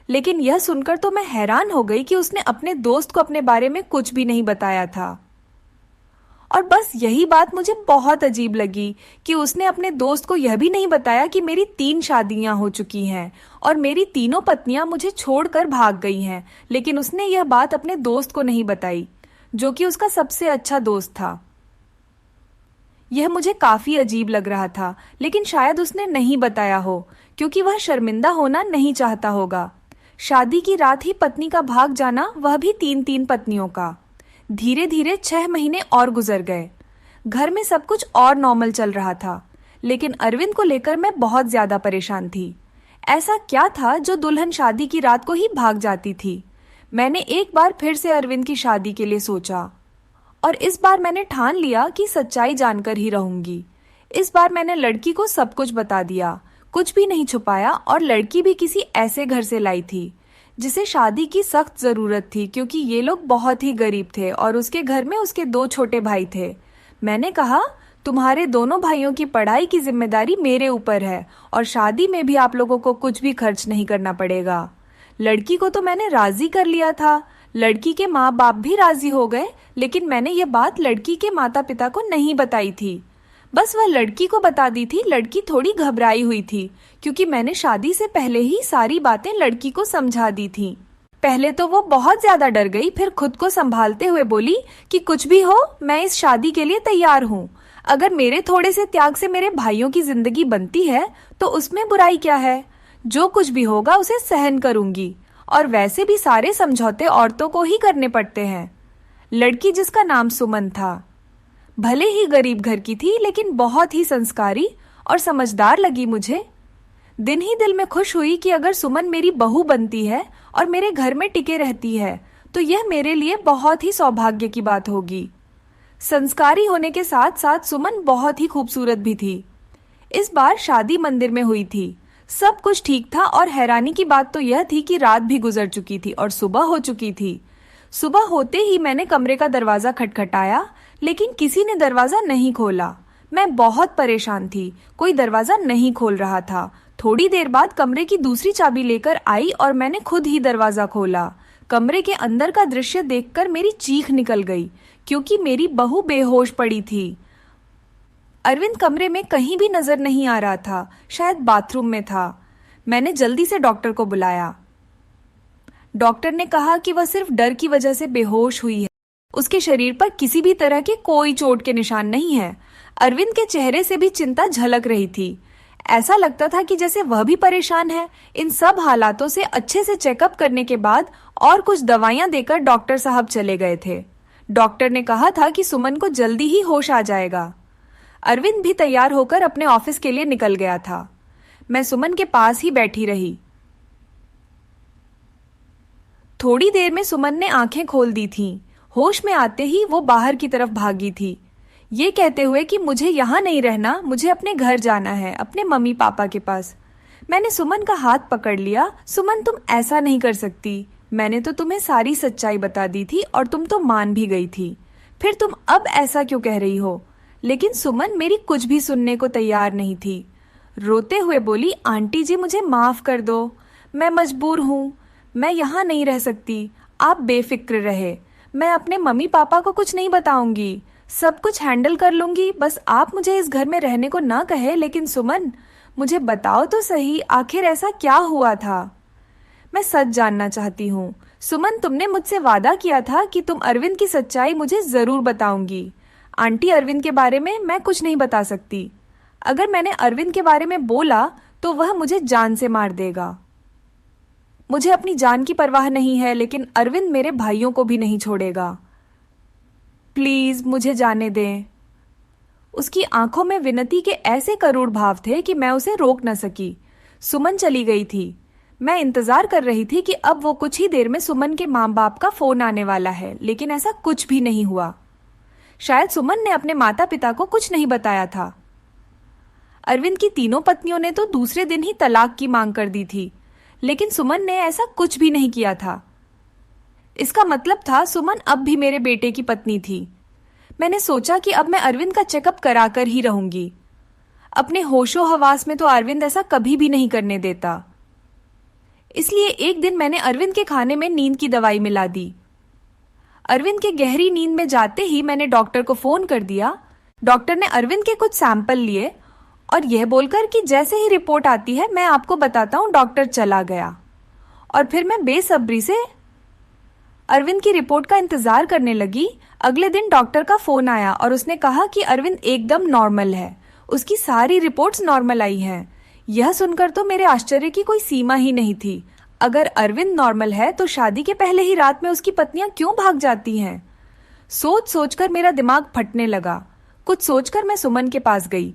लेकिन यह सुनकर तो मैं हैरान हो गई कि उसने अपने दोस्त को अपने बारे में कुछ भी नहीं बताया था। और बस यही बात मुझे बहुत अजीब लगी कि उसने अपने दोस्त को यह भी नहीं बताया कि मेरी 3 शादियां हो चुकी हैं और मेरी तीनों पत्नियां मुझे छोड़कर भाग गई हैं। लेकिन उसने यह बात अपने दोस्त को नहीं बताई, जो कि उसका सबसे अच्छा दोस्त था। यह मुझे काफी अजीब लग रहा था, लेकिन शायद उसने नहीं बताया हो क्योंकि वह शर्मिंदा होना नहीं चाहता होगा। शादी की रात ही पत्नी का भाग जाना, वह भी 3-3 पत्नियों का। धीरे धीरे 6 महीने और गुजर गए। घर में सब कुछ और नॉर्मल चल रहा था, लेकिन अरविंद को लेकर मैं बहुत ज्यादा परेशान थी। ऐसा क्या था जो दुल्हन शादी की रात को ही भाग जाती थी? मैंने एक बार फिर से अरविंद की शादी के लिए सोचा और इस बार मैंने ठान लिया कि सच्चाई जानकर ही रहूंगी। इस बार मैंने लड़की को सब कुछ बता दिया, कुछ भी नहीं छुपाया। और लड़की भी किसी ऐसे घर से लाई थी जिसे शादी की सख्त जरूरत थी, क्योंकि ये लोग बहुत ही गरीब थे और उसके घर में उसके 2 छोटे भाई थे। मैंने कहा, तुम्हारे दोनों भाइयों की पढ़ाई की जिम्मेदारी मेरे ऊपर है और शादी में भी आप लोगों को कुछ भी खर्च नहीं करना पड़ेगा। लड़की को तो मैंने राजी कर लिया था, लड़की के माँ बाप भी राजी हो गए, लेकिन मैंने ये बात लड़की के माता पिता को नहीं बताई थी। बस वह लड़की को बता दी थी। लड़की थोड़ी घबराई हुई थी क्योंकि मैंने शादी से पहले ही सारी बातें लड़की को समझा दी थी। पहले तो वो बहुत ज्यादा डर गई, फिर खुद को संभालते हुए बोली कि कुछ भी हो, मैं इस शादी के लिए तैयार हूँ। अगर मेरे थोड़े से त्याग से मेरे भाइयों की जिंदगी बनती है तो उसमें बुराई क्या है? जो कुछ भी होगा उसे सहन करूंगी। और वैसे भी सारे समझौते औरतों को ही करने पड़ते हैं। लड़की, जिसका नाम सुमन था, भले ही गरीब घर की थी, लेकिन बहुत ही संस्कारी और समझदार लगी मुझे। दिन ही दिल में खुश हुई कि अगर सुमन मेरी बहू बनती है और मेरे घर में टिके रहती है तो यह मेरे लिए बहुत ही सौभाग्य की बात होगी। संस्कारी होने के साथ साथ सुमन बहुत ही खूबसूरत भी थी। इस बार शादी मंदिर में हुई थी। सब कुछ ठीक था और हैरानी की बात तो यह थी कि रात भी गुजर चुकी थी और सुबह हो चुकी थी। सुबह होते ही मैंने कमरे का दरवाजा खटखटाया, लेकिन किसी ने दरवाजा नहीं खोला। मैं बहुत परेशान थी, कोई दरवाजा नहीं खोल रहा था। थोड़ी देर बाद कमरे की दूसरी चाबी लेकर आई और मैंने खुद ही दरवाजा खोला। कमरे के अंदर का दृश्य देखकर मेरी चीख निकल गई, क्योंकि मेरी बहू बेहोश पड़ी थी। अरविंद कमरे में कहीं भी नजर नहीं आ रहा था, शायद बाथरूम में था। मैंने जल्दी से डॉक्टर को बुलाया। डॉक्टर ने कहा कि वह सिर्फ डर की वजह से बेहोश हुई है। उसके शरीर पर किसी भी तरह के कोई चोट के निशान नहीं है। अरविंद के चेहरे से भी चिंता झलक रही थी। ऐसा लगता था कि जैसे वह भी परेशान है। इन सब हालातों से अच्छे से चेकअप करने के बाद और कुछ दवाइयां देकर डॉक्टर साहब चले गए थे। डॉक्टर ने कहा था कि सुमन को जल्दी ही होश आ जाएगा। अरविंद भी तैयार होकर अपने ऑफिस के लिए निकल गया था। मैं सुमन के पास ही बैठी रही। थोड़ी देर में सुमन ने आंखें खोल दी थीं। होश में आते ही वो बाहर की तरफ भागी थी, ये कहते हुए कि मुझे यहाँ नहीं रहना, मुझे अपने घर जाना है, अपने मम्मी पापा के पास। मैंने सुमन का हाथ पकड़ लिया। सुमन, तुम ऐसा नहीं कर सकती। मैंने तो तुम्हें सारी सच्चाई बता दी थी और तुम तो मान भी गई थी। फिर तुम अब ऐसा क्यों कह रही हो? लेकिन सुमन मेरी कुछ भी सुनने को तैयार नहीं थी। रोते हुए बोली, आंटी जी, मुझे माफ कर दो, मैं मजबूर हूँ, मैं यहाँ नहीं रह सकती। आप बेफिक्र रहे, मैं अपने मम्मी पापा को कुछ नहीं बताऊंगी, सब कुछ हैंडल कर लूंगी। बस आप मुझे इस घर में रहने को ना कहे। लेकिन सुमन, मुझे बताओ तो सही, आखिर ऐसा क्या हुआ था? मैं सच जानना चाहती हूँ। सुमन, तुमने मुझसे वादा किया था कि तुम अरविंद की सच्चाई मुझे जरूर बताऊंगी। आंटी, अरविंद के बारे में मैं कुछ नहीं बता सकती। अगर मैंने अरविंद के बारे में बोला तो वह मुझे जान से मार देगा। मुझे अपनी जान की परवाह नहीं है, लेकिन अरविंद मेरे भाइयों को भी नहीं छोड़ेगा। प्लीज मुझे जाने दें। उसकी आंखों में विनती के ऐसे करुण भाव थे कि मैं उसे रोक न सकी। सुमन चली गई थी। मैं इंतजार कर रही थी कि अब वो कुछ ही देर में सुमन के माँ बाप का फोन आने वाला है, लेकिन ऐसा कुछ भी नहीं हुआ। शायद सुमन ने अपने माता पिता को कुछ नहीं बताया था। अरविंद की तीनों पत्नियों ने तो दूसरे दिन ही तलाक की मांग कर दी थी, लेकिन सुमन ने ऐसा कुछ भी नहीं किया था। इसका मतलब था सुमन अब भी मेरे बेटे की पत्नी थी। मैंने सोचा कि अब मैं अरविंद का चेकअप कराकर ही रहूंगी। अपने होशो हवास में तो अरविंद ऐसा कभी भी नहीं करने देता। इसलिए एक दिन मैंने अरविंद के खाने में नींद की दवाई मिला दी। अरविंद के गहरी नींद में जाते ही मैंने डॉक्टर को फोन कर दिया। डॉक्टर ने अरविंद के कुछ सैंपल लिए और यह बोलकर कि जैसे ही रिपोर्ट आती है मैं आपको बताता हूं, डॉक्टर चला गया। और फिर मैं बेसब्री से अरविंद की रिपोर्ट का इंतजार करने लगी। अगले दिन डॉक्टर का फोन आया और उसने कहा कि अरविंद एकदम नॉर्मल है, उसकी सारी रिपोर्ट्स नॉर्मल आई हैं। यह सुनकर तो मेरे आश्चर्य की कोई सीमा ही नहीं थी। अगर अरविंद नॉर्मल है तो शादी के पहले ही रात में उसकी पत्नियां क्यों भाग जाती हैं? सोच सोचकर मेरा दिमाग फटने लगा। कुछ सोचकर मैं सुमन के पास गई।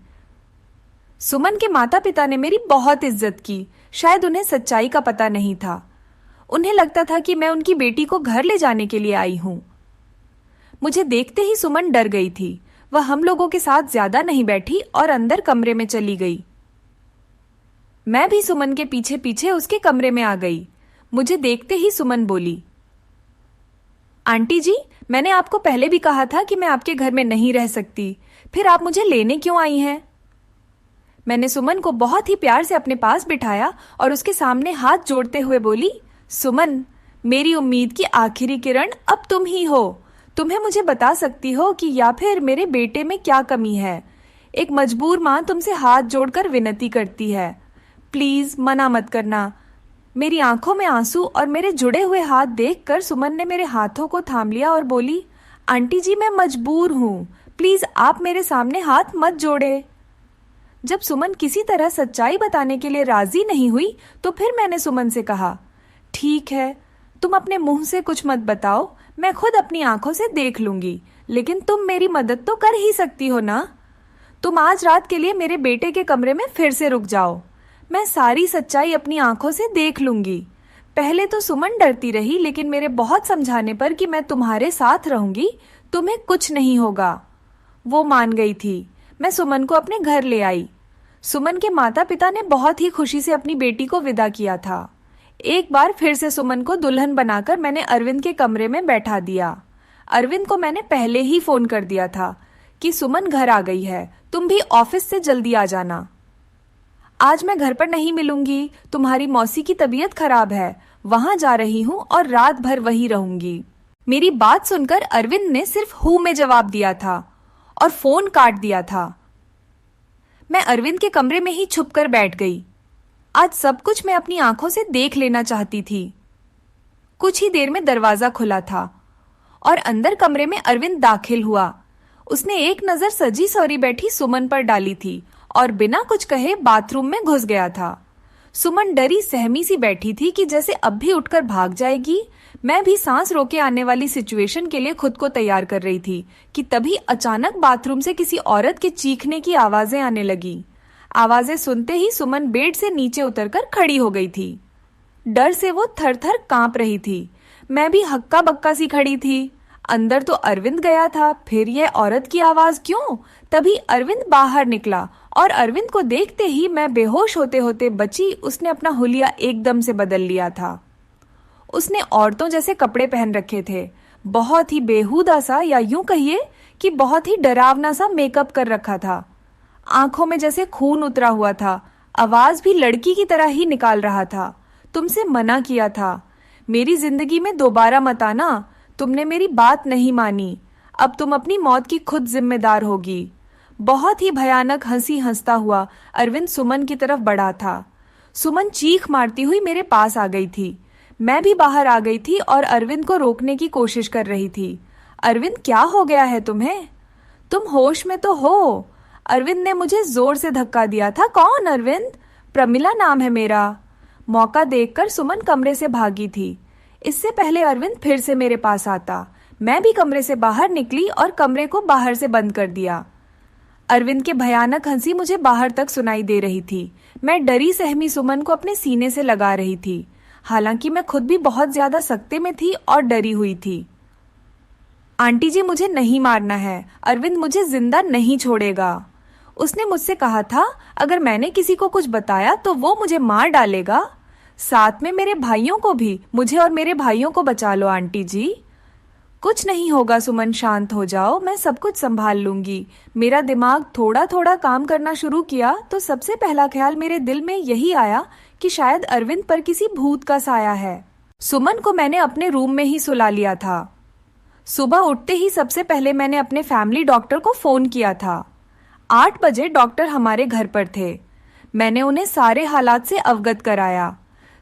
सुमन के माता पिता ने मेरी बहुत इज्जत की। शायद उन्हें सच्चाई का पता नहीं था। उन्हें लगता था कि मैं उनकी बेटी को घर ले जाने के लिए आई हूं। मुझे देखते ही सुमन डर गई थी। वह हम लोगों के साथ ज्यादा नहीं बैठी और अंदर कमरे में चली गई। मैं भी सुमन के पीछे पीछे उसके कमरे में आ गई। मुझे देखते ही सुमन बोली, आंटी जी, मैंने आपको पहले भी कहा था कि मैं आपके घर में नहीं रह सकती, फिर आप मुझे लेने क्यों आई हैं? मैंने सुमन को बहुत ही प्यार से अपने पास बिठाया और उसके सामने हाथ जोड़ते हुए बोली, सुमन, मेरी उम्मीद की आखिरी किरण अब तुम ही हो। तुम्हें मुझे बता सकती हो कि या फिर मेरे बेटे में क्या कमी है। एक मजबूर माँ तुमसे हाथ जोड़कर विनती करती है, प्लीज मना मत करना। मेरी आंखों में आंसू और मेरे जुड़े हुए हाथ देखकर सुमन ने मेरे हाथों को थाम लिया और बोली, आंटी जी, मैं मजबूर हूँ, प्लीज आप मेरे सामने हाथ मत जोड़े। जब सुमन किसी तरह सच्चाई बताने के लिए राजी नहीं हुई तो फिर मैंने सुमन से कहा, ठीक है, तुम अपने मुंह से कुछ मत बताओ, मैं खुद अपनी आंखों से देख लूंगी, लेकिन तुम मेरी मदद तो कर ही सकती हो ना। तुम आज रात के लिए मेरे बेटे के कमरे में फिर से रुक जाओ, मैं सारी सच्चाई अपनी आंखों से देख लूंगी। पहले तो सुमन डरती रही, लेकिन मेरे बहुत समझाने पर कि मैं तुम्हारे साथ रहूंगी, तुम्हें कुछ नहीं होगा, वो मान गई थी। मैं सुमन को अपने घर ले आई। सुमन के माता पिता ने बहुत ही खुशी से अपनी बेटी को विदा किया था। एक बार फिर से सुमन को दुल्हन बनाकर मैंने अरविंद के कमरे में बैठा दिया। अरविंद को मैंने पहले ही फोन कर दिया था कि सुमन घर आ गई है, तुम भी ऑफिस से जल्दी आ जाना। आज मैं घर पर नहीं मिलूंगी, तुम्हारी मौसी की तबीयत खराब है, वहां जा रही हूँ और रात भर वहीं रहूंगी। मेरी बात सुनकर अरविंद ने सिर्फ हूं में जवाब दिया था और फोन काट दिया था। मैं अरविंद के कमरे में ही छुपकर बैठ गई। आज सब कुछ मैं अपनी आंखों से देख लेना चाहती थी। कुछ ही देर में दरवाजा खुला था और अंदर कमरे में अरविंद दाखिल हुआ। उसने एक नजर सजी सवरी बैठी सुमन पर डाली थी और बिना कुछ कहे बाथरूम में घुस गया था। सुमन डरी सहमी सी बैठी थी कि जैसे अब भी उठकर भाग जाएगी। मैं भी सांस रोके आने वाली सिचुएशन के लिए खुद को तैयार कर रही थी कि तभी अचानक बाथरूम से किसी औरत के चीखने की आवाजें आने लगी। आवाजें सुनते ही सुमन बेड से नीचे उतरकर खड़ी हो गई थी। डर से वो थर-थर कांप रही थी। मैं भी हक्का बक्का सी खड़ी थी। अंदर तो अरविंद गया था, फिर यह औरत की आवाज क्यों? तभी अरविंद बाहर निकला और अरविंद को देखते ही मैं बेहोश होते होते बची। उसने अपना हुलिया एकदम से बदल लिया था। उसने औरतों जैसे कपड़े पहन रखे थे, बहुत ही बेहुदा सा, या यूं कहिए कि बहुत ही डरावना सा मेकअप कर रखा था। आंखों में जैसे खून उतरा हुआ था। आवाज भी लड़की की तरह ही निकाल रहा था। तुमसे मना किया था, मेरी जिंदगी में दोबारा मत आना। तुमने मेरी बात नहीं मानी। अब तुम अपनी मौत की खुद जिम्मेदार होगी। बहुत ही भयानक हंसी हंसता हुआ अरविंद सुमन की तरफ बढ़ा था। सुमन चीख मारती हुई मेरे पास आ गई थी। मैं भी बाहर आ गई थी और अरविंद को रोकने की कोशिश कर रही थी। अरविंद, क्या हो गया है तुम्हें? तुम होश में तो हो? अरविंद ने मुझे जोर से धक्का दिया था। कौन अरविंद? प्रमिला नाम है मेरा। मौका देखकर सुमन कमरे से भागी थी। इससे पहले अरविंद फिर से मेरे पास आता। मैं भी कमरे से बाहर निकली और कमरे को बाहर से बंद कर दिया। अरविंद के भयानक हंसी मुझे बाहर तक सुनाई दे रही थी। मैं डरी सहमी सुमन को अपने सीने से लगा रही थी, हालांकि मैं खुद भी बहुत ज्यादा सख्ते में थी और डरी हुई थी। आंटी जी, मुझे नहीं मारना है, अरविंद मुझे जिंदा नहीं छोड़ेगा। उसने मुझसे कहा था अगर मैंने किसी को कुछ बताया तो वो मुझे मार डालेगा। साथ में मेरे भाइयों को भी, मुझे और मेरे भाइयों को बचा लो आंटी जी। कुछ नहीं होगा सुमन, शांत हो जाओ, मैं सब कुछ संभाल लूंगी। मेरा दिमाग थोड़ा थोड़ा काम करना शुरू किया तो सबसे पहला ख्याल मेरे दिल में यही आया कि शायद अरविंद पर किसी भूत का साया है। सुमन को मैंने अपने रूम में ही सुला लिया था। सुबह उठते ही सबसे पहले मैंने अपने फैमिली डॉक्टर को फोन किया था। 8 बजे डॉक्टर हमारे घर पर थे। मैंने उन्हें सारे हालात से अवगत कराया।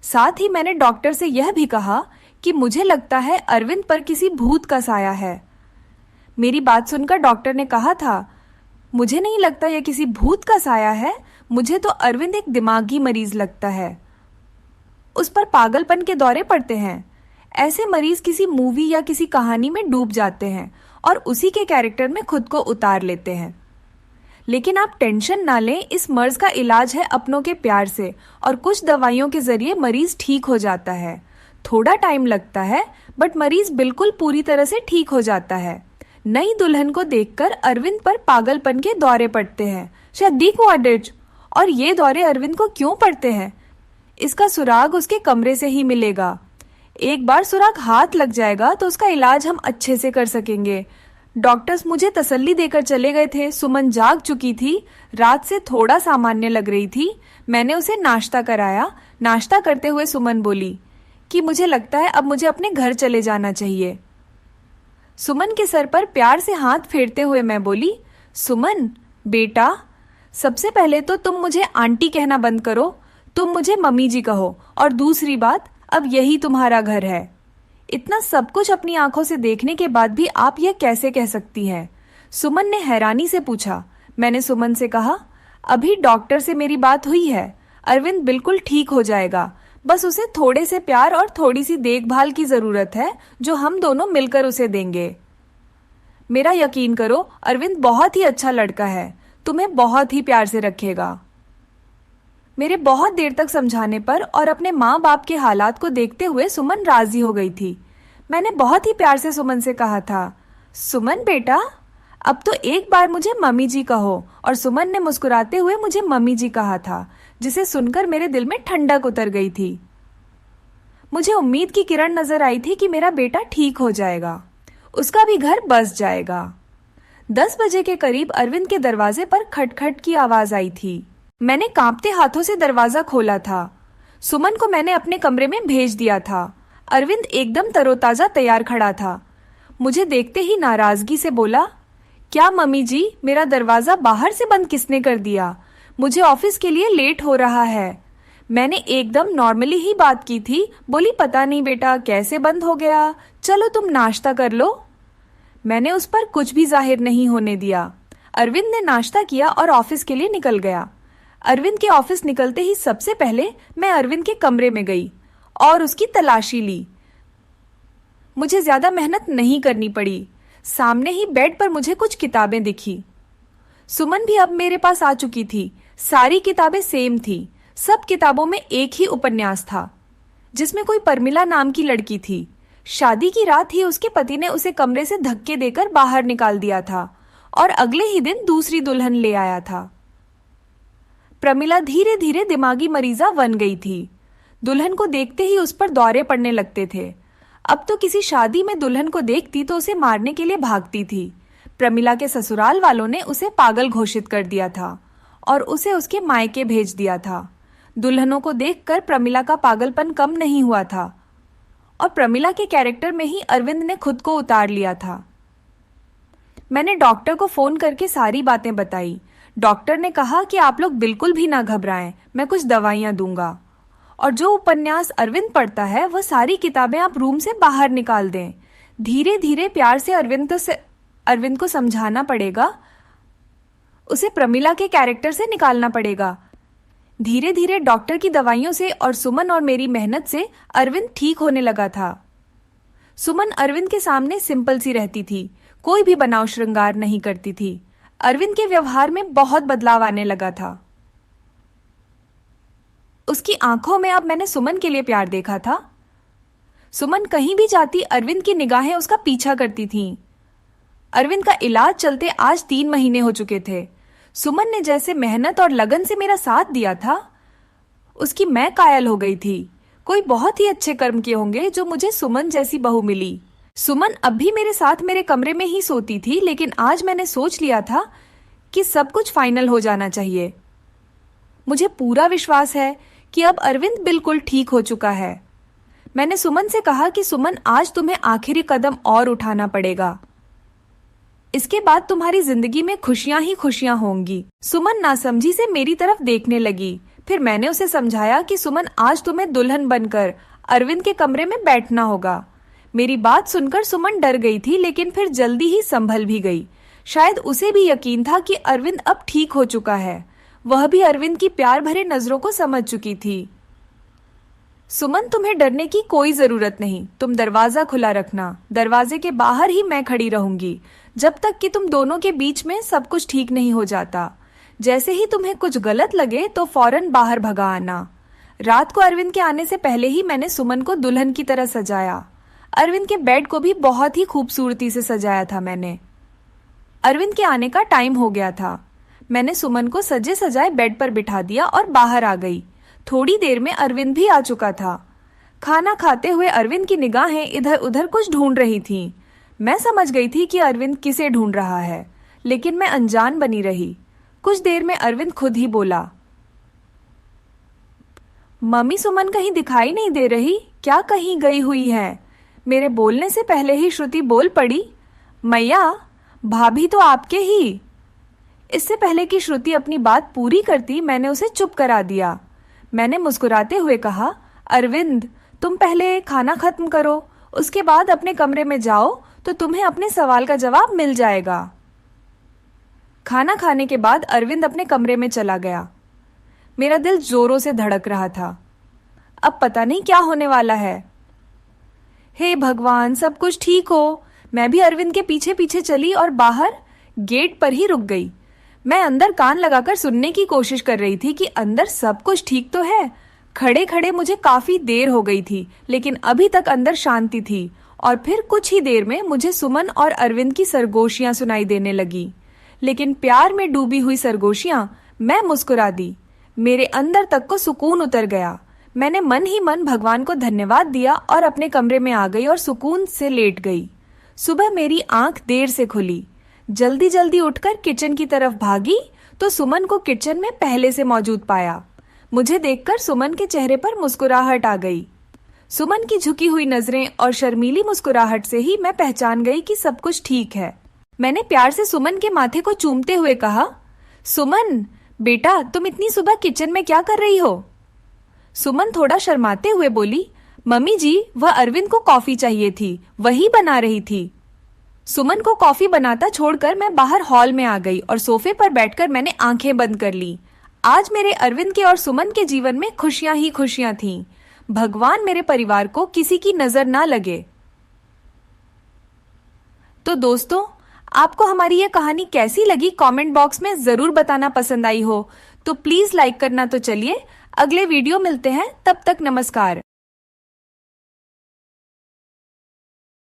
साथ ही मैंने डॉक्टर से यह भी कहा कि मुझे लगता है अरविंद पर किसी भूत का साया है। मेरी बात सुनकर डॉक्टर ने कहा था, मुझे नहीं लगता यह किसी भूत का साया है, मुझे तो अरविंद एक दिमागी मरीज लगता है। उस पर पागलपन के दौरे पड़ते हैं। ऐसे मरीज किसी मूवी या किसी कहानी में डूब जाते हैं और उसी के कैरेक्टर में खुद को उतार लेते हैं। लेकिन आप टेंशन ना लें, इस मर्ज का इलाज है अपनों के प्यार से और कुछ दवाइयों के जरिए मरीज ठीक हो जाता है। थोड़ा टाइम लगता है बट मरीज बिल्कुल पूरी तरह से ठीक हो जाता है। नई दुल्हन को देखकर अरविंद पर पागलपन के दौरे पड़ते हैं। और ये दौरे अरविंद को क्यों पड़ते हैं? इसका सुराग उसके कमरे से ही मिलेगा। एक बार सुराग हाथ लग जाएगा तो उसका इलाज हम अच्छे से कर सकेंगे। डॉक्टर्स मुझे तसल्ली देकर चले गए थे। सुमन जाग चुकी थी, रात से थोड़ा सामान्य लग रही थी। मैंने उसे नाश्ता कराया। नाश्ता करते हुए सुमन बोली कि मुझे लगता है अब मुझे अपने घर चले जाना चाहिए। सुमन के सर पर प्यार से हाथ फेरते हुए मैं बोली, सुमन बेटा, सबसे पहले तो तुम मुझे आंटी कहना बंद करो, तुम मुझे मम्मी जी कहो। और दूसरी बात, अब यही तुम्हारा घर है। इतना सब कुछ अपनी आंखों से देखने के बाद भी आप यह कैसे कह सकती हैं? सुमन ने हैरानी से पूछा। मैंने सुमन से कहा, अभी डॉक्टर से मेरी बात हुई है, अरविंद बिल्कुल ठीक हो जाएगा, बस उसे थोड़े से प्यार और थोड़ी सी देखभाल की जरूरत है जो हम दोनों मिलकर उसे देंगे। मेरा यकीन करो, अरविंद बहुत ही अच्छा लड़का है, तुम्हें बहुत ही प्यार से रखेगा। मेरे बहुत देर तक समझाने पर और अपने माँ बाप के हालात को देखते हुए सुमन राजी हो गई थी। मैंने बहुत ही प्यार से सुमन से कहा था, सुमन बेटा, अब तो एक बार मुझे मम्मी जी कहो। और सुमन ने मुस्कुराते हुए मुझे मम्मी जी कहा था, जिसे सुनकर मेरे दिल में ठंडक उतर गई थी। मुझे उम्मीद की किरण नजर आई थी कि मेरा बेटा ठीक हो जाएगा, उसका भी घर बस जाएगा। 10 बजे के करीब अरविंद के दरवाजे पर खटखट की आवाज आई थी। मैंने कांपते हाथों से दरवाजा खोला था। सुमन को मैंने अपने कमरे में भेज दिया था। अरविंद एकदम तरोताजा तैयार खड़ा था। मुझे देखते ही नाराजगी से बोला, क्या मम्मी जी, मेरा दरवाजा बाहर से बंद किसने कर दिया? मुझे ऑफिस के लिए लेट हो रहा है। मैंने एकदम नॉर्मली ही बात की थी। बोली, पता नहीं बेटा कैसे बंद हो गया, चलो तुम नाश्ता कर लो। मैंने उस पर कुछ भी जाहिर नहीं होने दिया। अरविंद ने नाश्ता किया और ऑफिस के लिए निकल गया। अरविंद के ऑफिस निकलते ही सबसे पहले मैं अरविंद के कमरे में गई और उसकी तलाशी ली। मुझे ज्यादा मेहनत नहीं करनी पड़ी। सामने ही बेड पर मुझे कुछ किताबें दिखी। सुमन भी अब मेरे पास आ चुकी थी। सारी किताबें सेम थी। सब किताबों में एक ही उपन्यास था, जिसमें कोई परमिला नाम की लड़की थी। शादी की रात ही उसके पति ने उसे कमरे से धक्के देकर बाहर निकाल दिया था और अगले ही दिन दूसरी दुल्हन ले आया था। प्रमिला धीरे धीरे दिमागी मरीजा बन गई थी। दुल्हन को देखते ही उस पर दौरे पड़ने लगते थे। अब तो किसी शादी में दुल्हन को देखती तो उसे मारने के लिए भागती थी। प्रमिला के ससुराल वालों ने उसे पागल घोषित कर दिया था और उसे उसके मायके भेज दिया था। दुल्हनों को देखकर प्रमिला का पागलपन कम नहीं हुआ था और प्रमिला के कैरेक्टर में ही अरविंद ने खुद को उतार लिया था। मैंने डॉक्टर को फोन करके सारी बातें बताई। डॉक्टर ने कहा कि आप लोग बिल्कुल भी ना घबराएं, मैं कुछ दवाइयां दूंगा और जो उपन्यास अरविंद पढ़ता है वह सारी किताबें आप रूम से बाहर निकाल दें। धीरे धीरे प्यार से अरविंद को समझाना पड़ेगा, उसे प्रमिला के कैरेक्टर से निकालना पड़ेगा। धीरे धीरे डॉक्टर की दवाइयों से और सुमन और मेरी मेहनत से अरविंद ठीक होने लगा था। सुमन अरविंद के सामने सिंपल सी रहती थी, कोई भी बनाव श्रृंगार नहीं करती थी। अरविंद के व्यवहार में बहुत बदलाव आने लगा था। उसकी आंखों में अब मैंने सुमन के लिए प्यार देखा था। सुमन कहीं भी जाती अरविंद की निगाहें उसका पीछा करती थीं। अरविंद का इलाज चलते आज 3 महीने हो चुके थे। सुमन ने जैसे मेहनत और लगन से मेरा साथ दिया था, उसकी मैं कायल हो गई थी। कोई बहुत ही अच्छे कर्म किए होंगे जो मुझे सुमन जैसी बहू मिली। सुमन अब भी मेरे साथ मेरे कमरे में ही सोती थी, लेकिन आज मैंने सोच लिया था कि सब कुछ फाइनल हो जाना चाहिए। मुझे पूरा विश्वास है कि अब अरविंद बिल्कुल ठीक हो चुका है। मैंने सुमन से कहा कि सुमन, आज तुम्हें आखिरी कदम और उठाना पड़ेगा। इसके बाद तुम्हारी जिंदगी में खुशियां ही खुशियां होंगी। सुमन नासमझी से मेरी तरफ देखने लगी। फिर मैंने उसे समझाया कि सुमन, आज तुम्हें दुल्हन बनकर अरविंद के कमरे में बैठना होगा। मेरी बात सुनकर सुमन डर गई थी, लेकिन फिर जल्दी ही संभल भी गई। शायद उसे भी यकीन था कि अरविंद अब ठीक हो चुका है। वह भी अरविंद की प्यार भरे नजरों को समझ चुकी थी। सुमन, तुम्हें डरने की कोई जरूरत नहीं। तुम दरवाजा खुला रखना। दरवाजे के बाहर ही मैं खड़ी रहूंगी जब तक कि तुम दोनों के बीच में सब कुछ ठीक नहीं हो जाता। जैसे ही तुम्हें कुछ गलत लगे तो फौरन बाहर भगा आना। रात को अरविंद के आने से पहले ही मैंने सुमन को दुल्हन की तरह सजाया। अरविंद के बेड को भी बहुत ही खूबसूरती से सजाया था मैंने। अरविंद के आने का टाइम हो गया था। मैंने सुमन को सजे सजाए बेड पर बिठा दिया और बाहर आ गई। थोड़ी देर में अरविंद भी आ चुका था। खाना खाते हुए अरविंद की निगाहें इधर उधर कुछ ढूंढ रही थीं। मैं समझ गई थी कि अरविंद किसे ढूंढ रहा है, लेकिन मैं अनजान बनी रही। कुछ देर में अरविंद खुद ही बोला, मम्मी, सुमन कहीं दिखाई नहीं दे रही, क्या कहीं गई हुई है? मेरे बोलने से पहले ही श्रुति बोल पड़ी, मैया, भाभी तो आपके ही। इससे पहले कि श्रुति अपनी बात पूरी करती, मैंने उसे चुप करा दिया। मैंने मुस्कुराते हुए कहा, अरविंद, तुम पहले खाना खत्म करो, उसके बाद अपने कमरे में जाओ तो तुम्हें अपने सवाल का जवाब मिल जाएगा। खाना खाने के बाद अरविंद अपने कमरे में चला गया। मेरा दिल जोरों से धड़क रहा था। अब पता नहीं क्या होने वाला है। हे भगवान, सब कुछ ठीक हो। मैं भी अरविंद के पीछे पीछे चली और बाहर गेट पर ही रुक गई। मैं अंदर कान लगाकर सुनने की कोशिश कर रही थी कि अंदर सब कुछ ठीक तो है। खड़े खड़े मुझे काफी देर हो गई थी, लेकिन अभी तक अंदर शांति थी। और फिर कुछ ही देर में मुझे सुमन और अरविंद की सरगोशियां सुनाई देने लगी, लेकिन प्यार में डूबी हुई सरगोशियां। मैं मुस्कुरा दी। मेरे अंदर तक को सुकून उतर गया। मैंने मन ही मन भगवान को धन्यवाद दिया और अपने कमरे में आ गई और सुकून से लेट गई। सुबह मेरी आंख देर से खुली। जल्दी जल्दी उठकर किचन की तरफ भागी तो सुमन को किचन में पहले से मौजूद पाया। मुझे देखकर सुमन के चेहरे पर मुस्कुराहट आ गई। सुमन की झुकी हुई नजरें और शर्मीली मुस्कुराहट से ही मैं पहचान गई कि सब कुछ ठीक है। मैंने प्यार से सुमन के माथे को चूमते हुए कहा, सुमन बेटा, तुम इतनी सुबह किचन में क्या कर रही हो? सुमन थोड़ा शर्माते हुए बोली, मम्मी जी, वह अरविंद को कॉफी चाहिए थी, वही बना रही थी। सुमन को कॉफी बनाता छोड़कर मैं बाहर हॉल में आ गई और सोफे पर बैठकर मैंने आंखें बंद कर ली। आज मेरे अरविंद के और सुमन के जीवन में खुशियां ही खुशियां थीं। भगवान मेरे परिवार को किसी की नजर ना लगे। तो दोस्तों, आपको हमारी ये कहानी कैसी लगी कमेंट बॉक्स में जरूर बताना। पसंद आई हो तो प्लीज लाइक करना। तो चलिए अगले वीडियो मिलते हैं, तब तक नमस्कार।